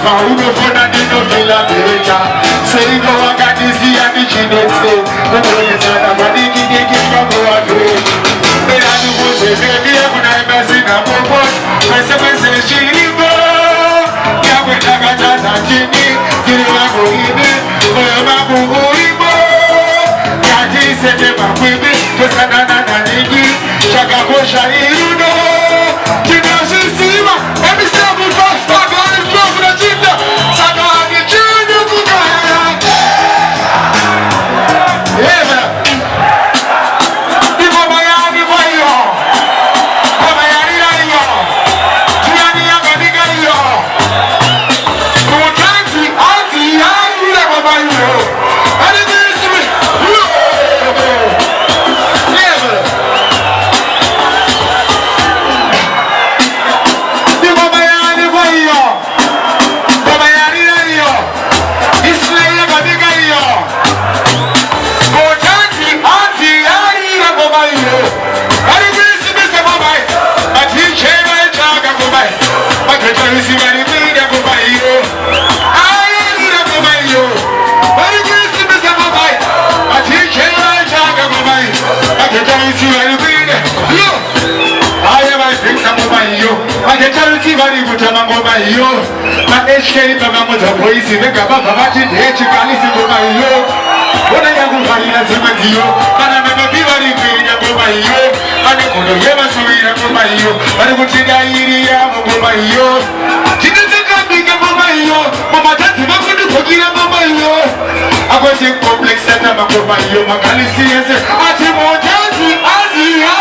Paulo fona dino vila beja. Sei go agadisi ani chinete. Kutoni sana bani kini kima go ado. Berani mose bebi kuna emasi na popo. Mese mese chiribo. Yawe nagata na chini. Kiri wangu ine. Oyo mabu uribo. Yaji sete makwibi. Kusana na niki. Shaka kosha irudo. Chino sisima. Emi sabu fasta. Yo, ma eshkeri baba moza polisi vega baba bati dechi kalisi ngoma yo. Bona yangu vanila zima yo. Kana mama biwari kwinya ngoma yo. Ane kono yema suira ngoma yo. Ane kutiga iri ya ngoma yo. Tinataka biga ngoma yo. Mama tati makudu kugira ngoma yo. Akote complex sana ngoma yo. Makalisi yese ati mojazi azia.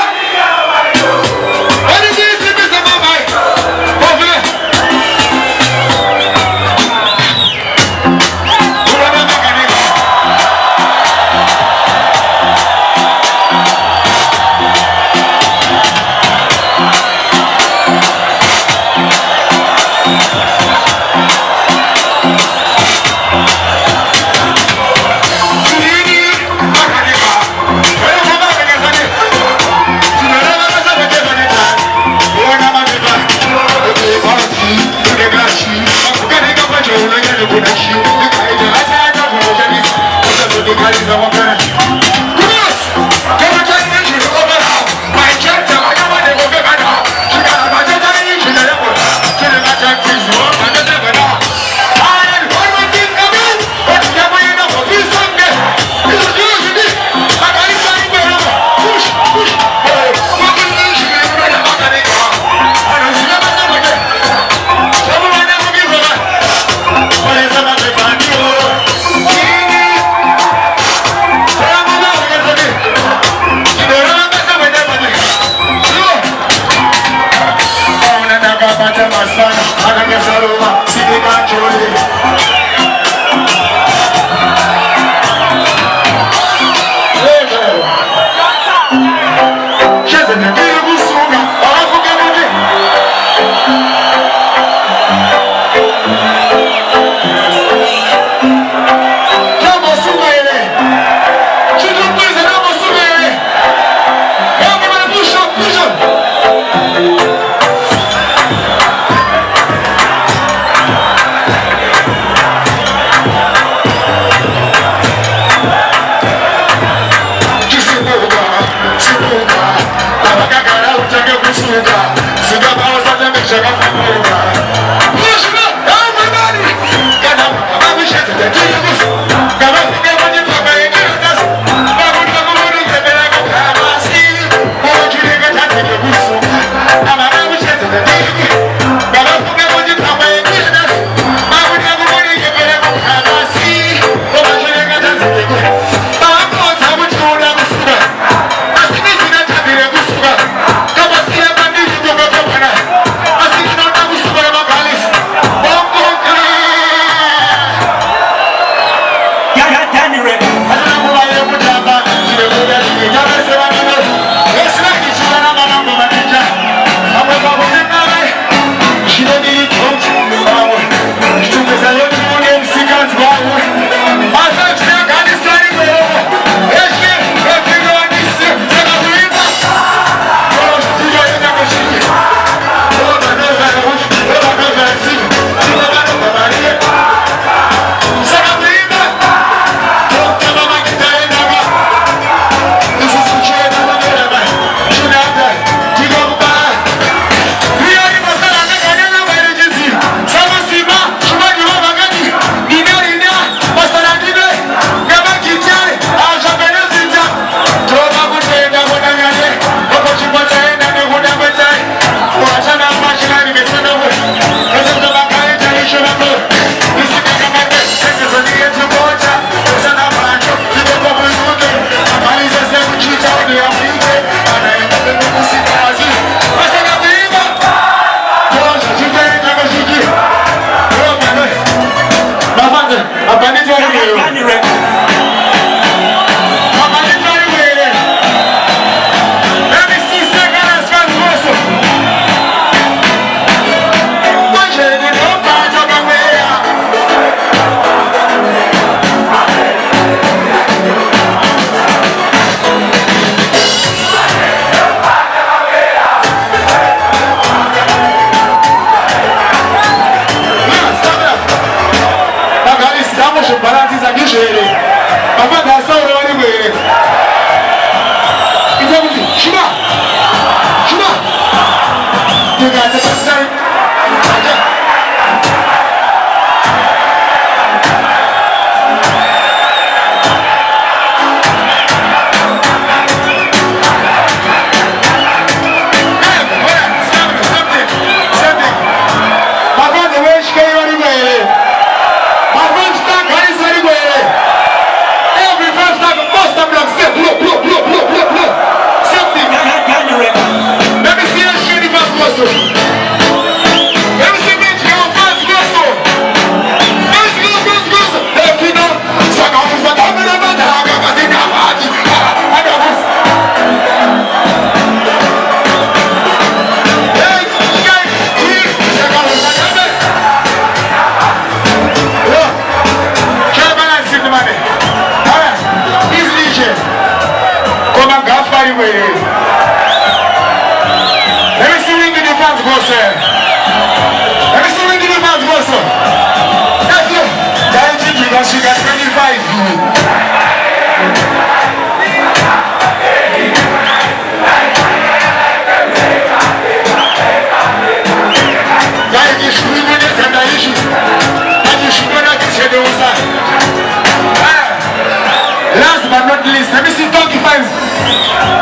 Last but not least, let me see Donkey fans.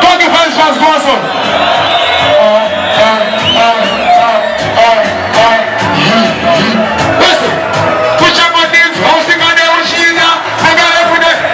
Donkey fans fans go on. Listen, put your buttons, hosting on the machine now. I got it for that.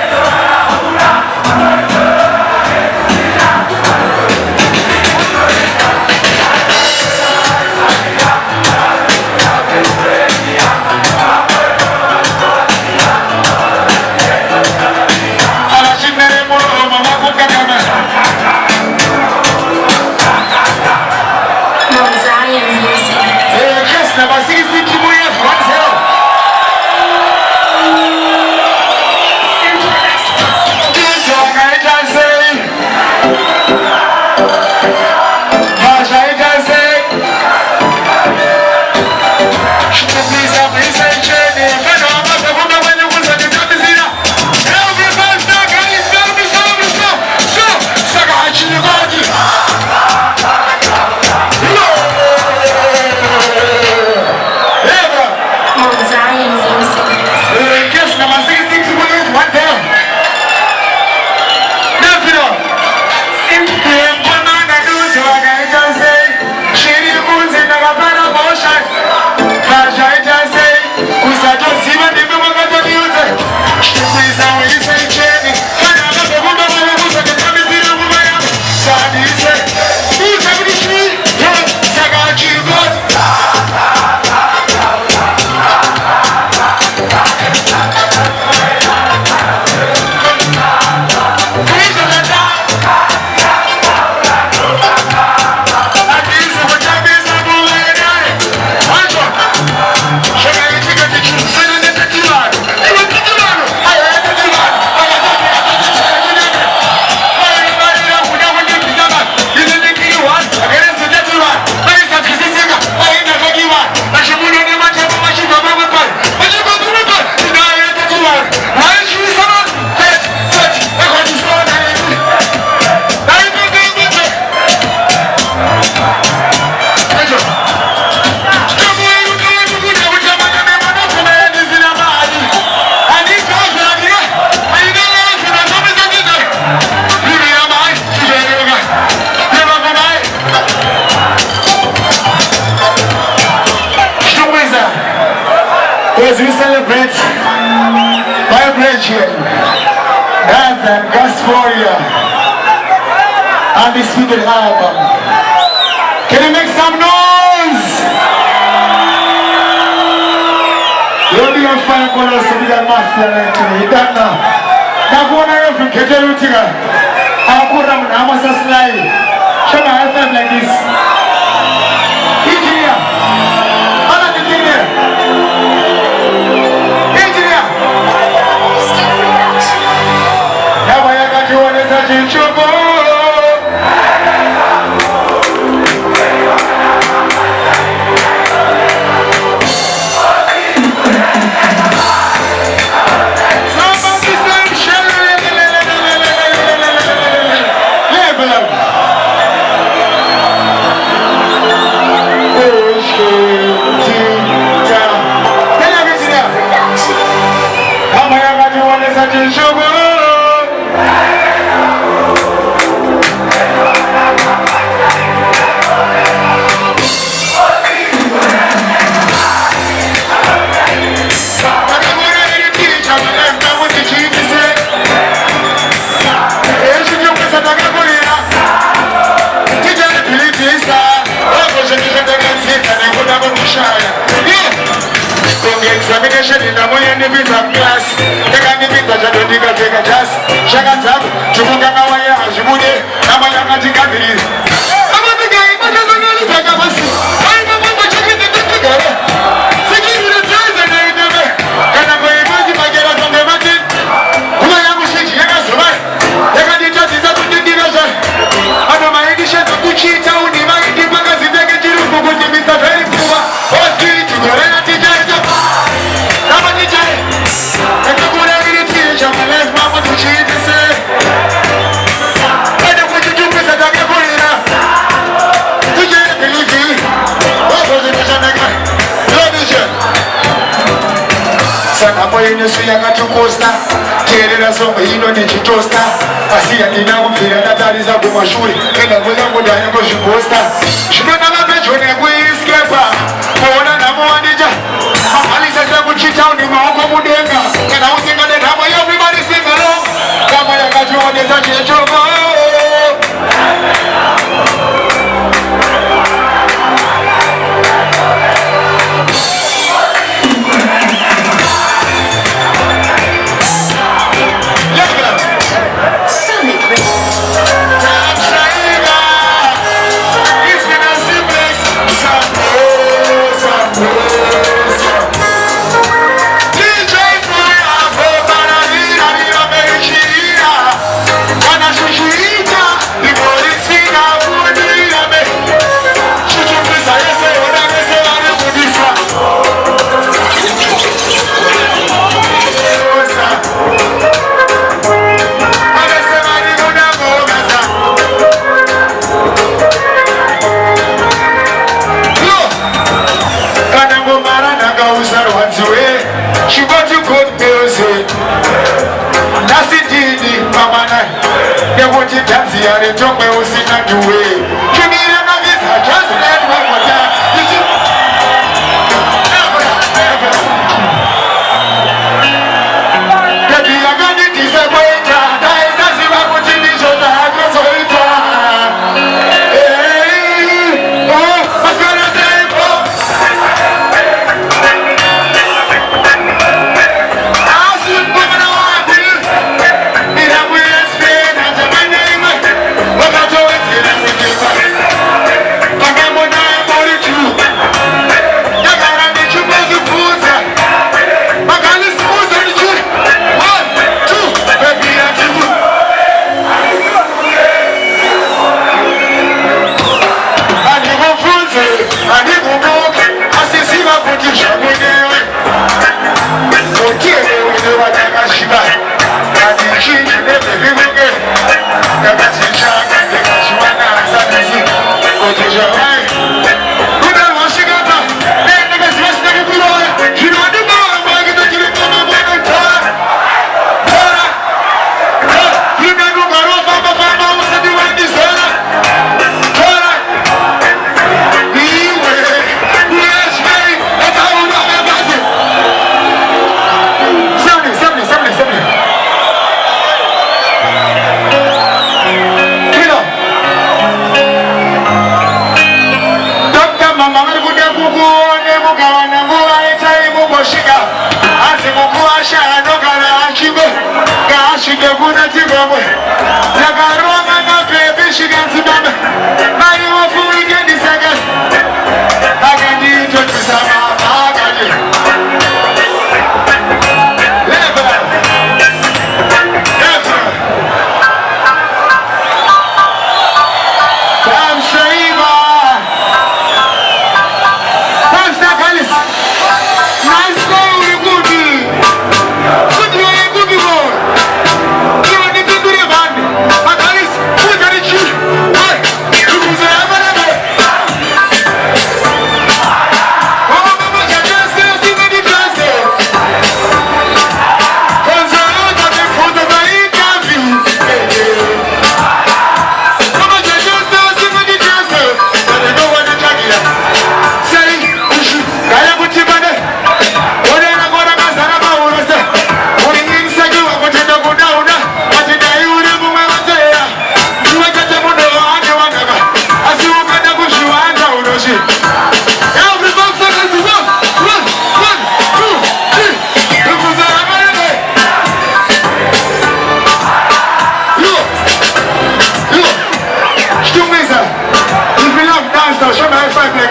As we celebrate my brethren, dance and Gasporia and the Sweden album. Can you make some noise? You'll be on fire for us to be a master today. You don't know. Now go on around from Keterutica. I'll put them in Amasa slide. Show my FM like this. Engineer. How does it get Somebody say Examination in the morning, the visa class. They can give it a job, they can take a just. Shagata, Chubukawaya, Jibude, Namayaka Tigabiri. I'm not the guy, but there's another thing I must see. I don't want to check it together. Security the choice and I never. And I'm going to imagine I get out from the mountain. Who I am with you, I survive. They can do just as I put the division. I know my edition of Gucci town, the man in the magazine, they get you for good, Mr. Very Puma. Or street to go and teach. Yakatukosta kerera sombe ino ni chitosta asiya ndinakubvira ndatarisa kumashuri enda kuzangodanya kozviposta zvinona mapejone kuiskepa kuona namowanija mabhalisa sekuchitaundi maoko mudenga kana usingane nhamo everybody sing along kama yakationdesa chechoko Yare talk me usina duwe. Kimira na visa just let me water. Baby, I got it is a waiter. That is as if I put in the shoulder. I go so ita. Hey, oh, I'm gonna say oh. I should put it on. It have we explain as a man.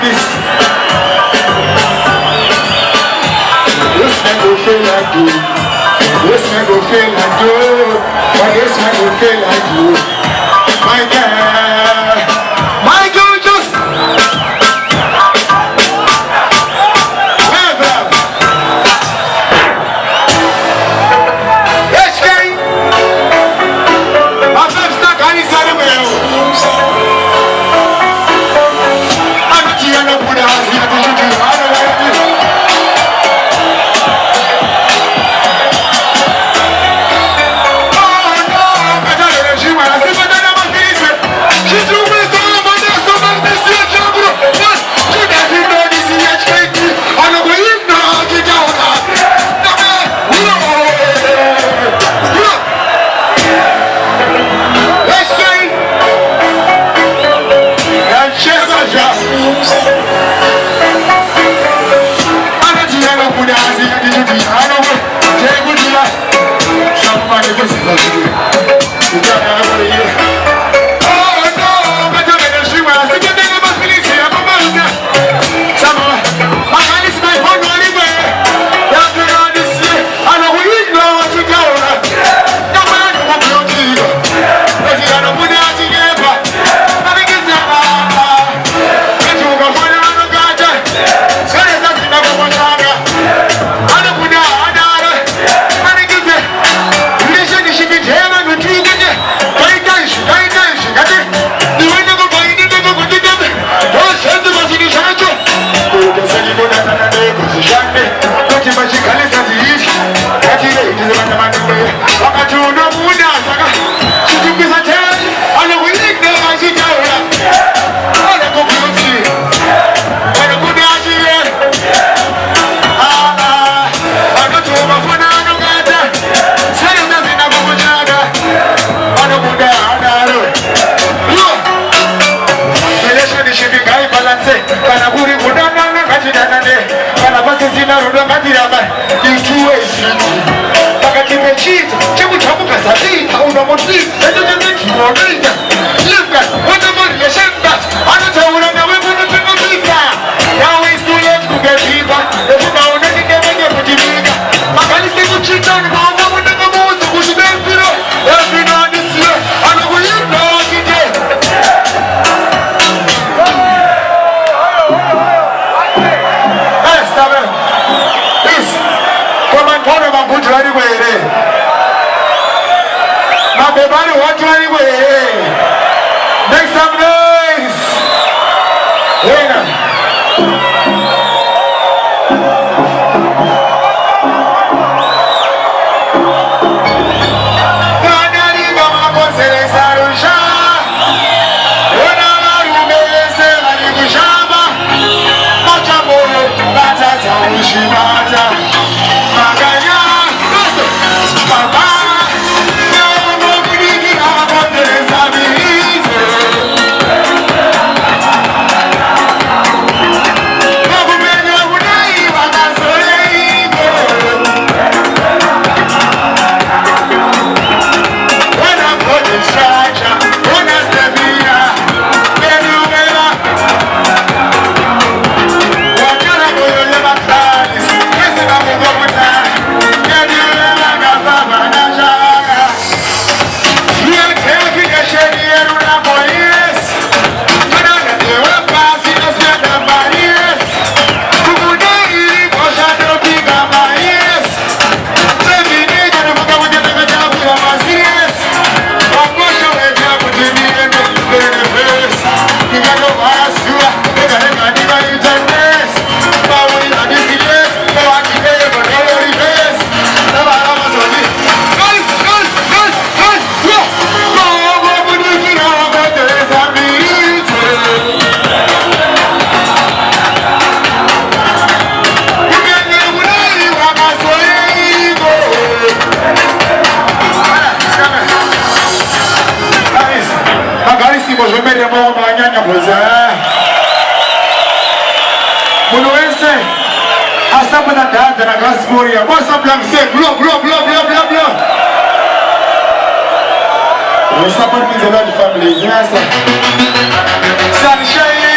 this. This man go feel like you. This man go feel like you. But this man go feel like you. My girl. My girl just. Make some noise! What's up, young say? Blow, blow, blow, blow, blow, blow. We support means a lot of families. Yes, sir. Sunshine.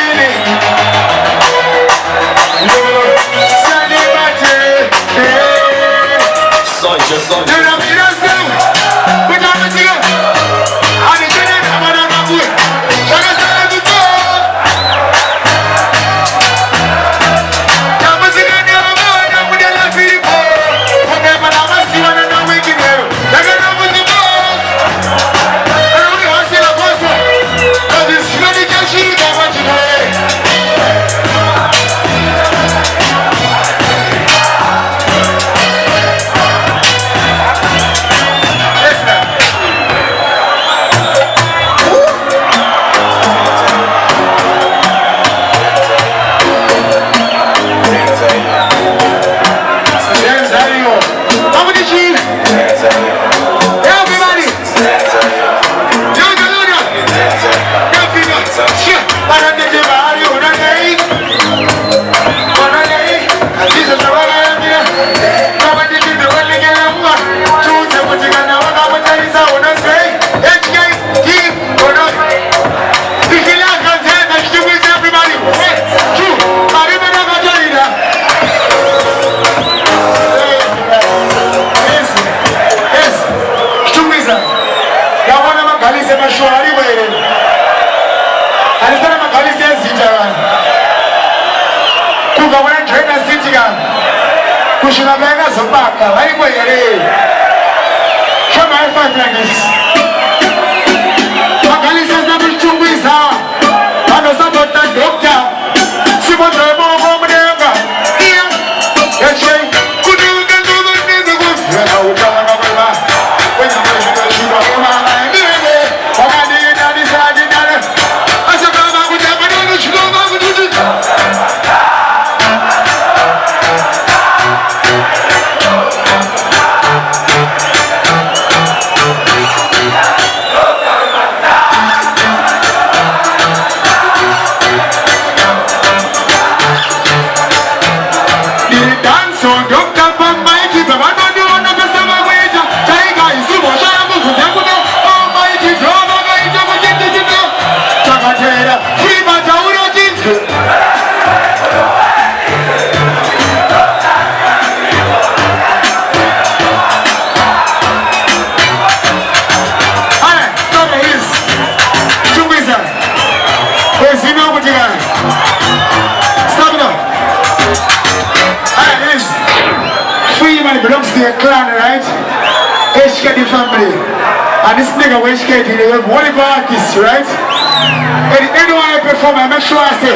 And this nigga when she get in, we have one of our artists, right? And anyone I perform, I make sure I say,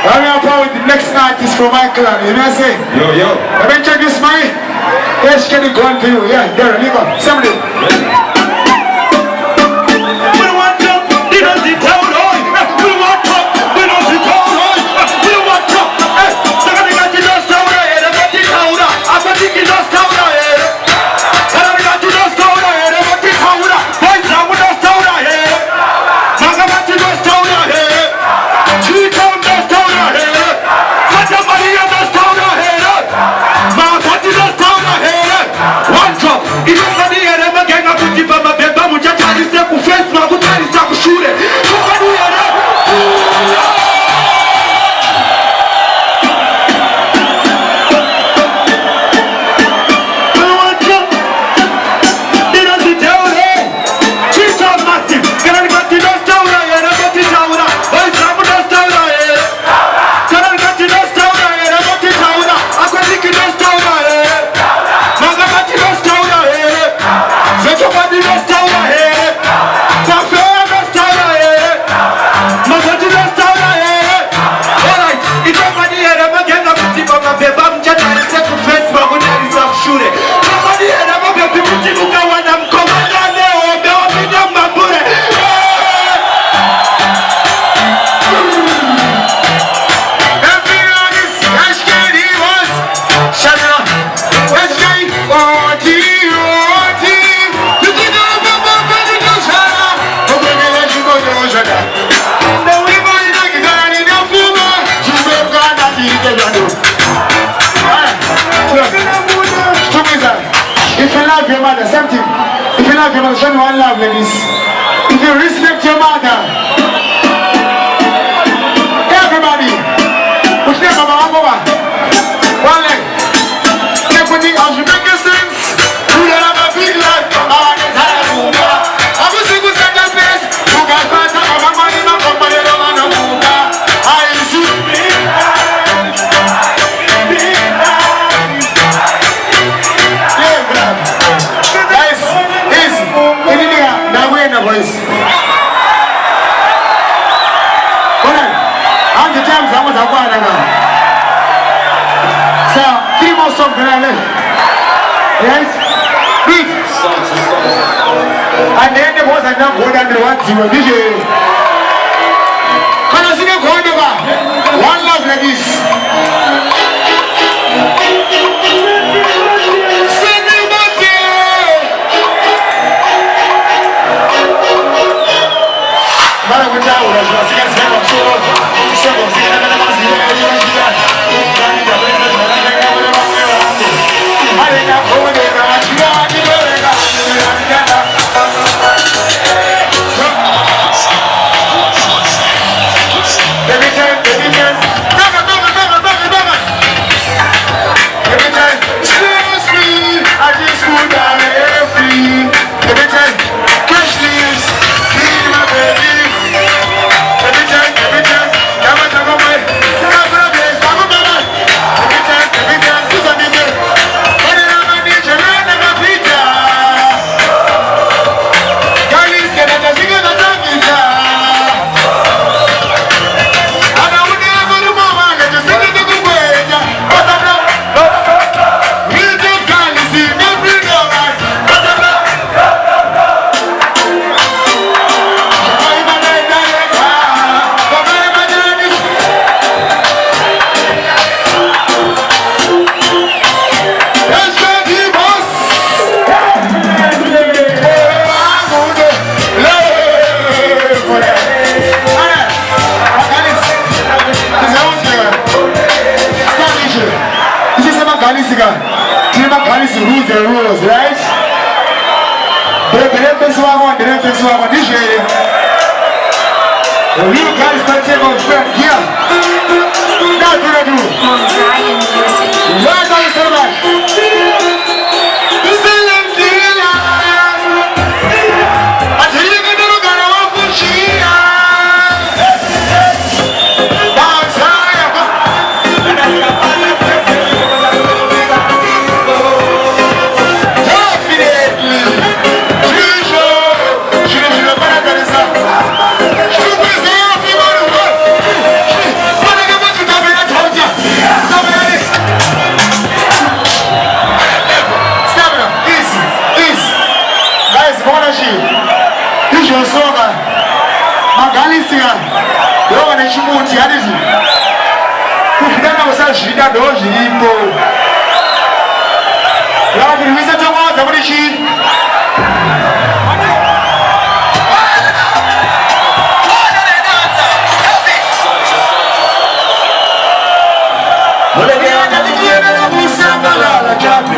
I'm going to with the next artist from my clan, you know what I say? Yo. Let me introduce my, yes, can you go on to you? Yeah, there, you go. Somebody. One love, ladies. If you respect your mother, everybody, push them over. One leg. Everything else, you make a sense. voice. Alright, I'm the jams. I was a while ago. So, 3 more songs that I left. Yes? Beat. And then the boss and now go down the one to a DJ. Can I sing a chord over? One love like this. Rules and rules, right? But the reference one, this area. The real guys can take on strength here. That's what I do. Right on the survive. This is the dealer. I tell you, you don't got to walk with Shia. Shida doji ipo. Yaani nimesema jamaa zaburi shi. Mole dia na dijia na musanga la jabi.